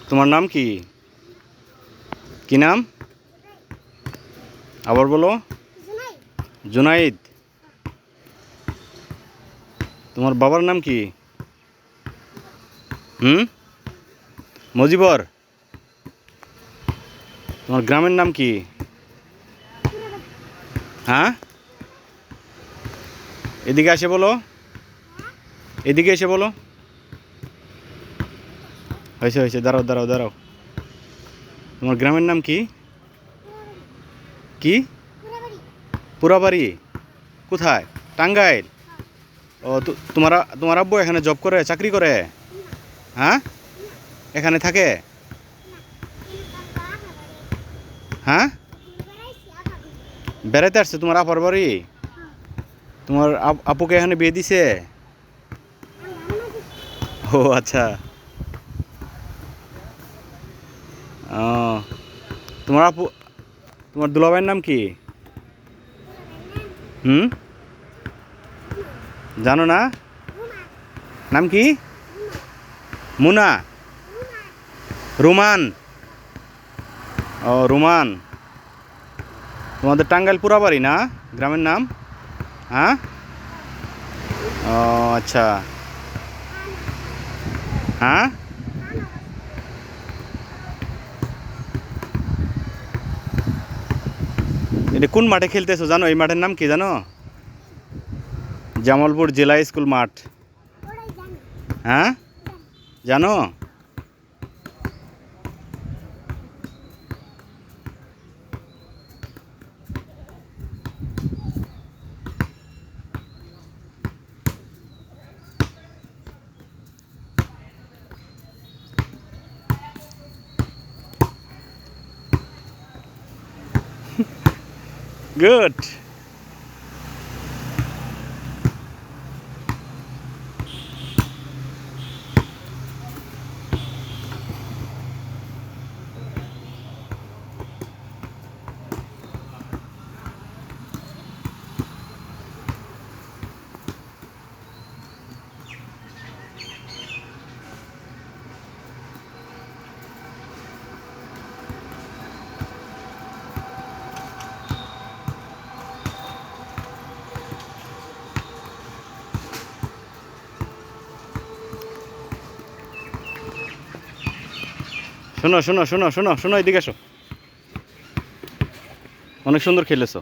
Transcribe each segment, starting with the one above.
তোমার নাম কি? কি নাম? আবার বলো। জুনাইদ। তোমার বাবার নাম কি? মজিবর। তোমার গ্রামের নাম কি? হ্যাঁ, এদিকে এসে বলো। এদিকে এসে বলো। হয়েছে হয়েছে, দাঁড়াও দাঁড়াও দাঁড়াও। তোমার গ্রামের নাম কি? কি? পুরাবাড়ি। কোথায়? টাঙ্গাইল। ও, তোমার আব্বু এখানে জব করে, চাকরি করে? হ্যাঁ, এখানে থাকে? হ্যাঁ, বেড়াইতে আসছে তোমার আপার বাড়ি? তোমার আপুকে এখানে বিয়ে দিছে? ও আচ্ছা। ও, তোমার আপু, তোমার দুলাভাইয়ের নাম কি? জানো না? নাম কি? মুনা? রুমান? ও, রুমান। তোমাদের টাঙ্গাইল পুরাবাড়ি না গ্রামের নাম? হ্যাঁ। ও আচ্ছা। হ্যাঁ, এটা কোন মাঠে খেলতেছো জানো? এই মাঠের নাম কি জানো? জামালপুর জেলা স্কুল মাঠ। হ্যাঁ, জানো? গুড। শোনো শোনো শোনো শোনো শোনো, এদিকে এসো। অনেক সুন্দর খেলেছো।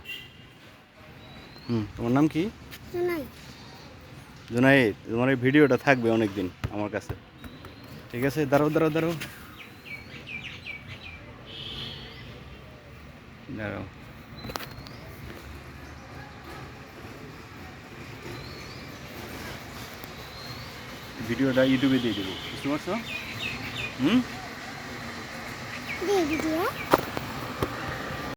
তোমার নাম কি? জুনাইদ। তোমার এই ভিডিওটা থাকবে অনেক দিন আমার কাছে। ঠিক আছে, দাঁড়াও দাঁড়াও দাঁড়াও দাঁড়াও। ভিডিওটা ইউটিউবে দিয়ে দেবো, বুঝতে পারছো?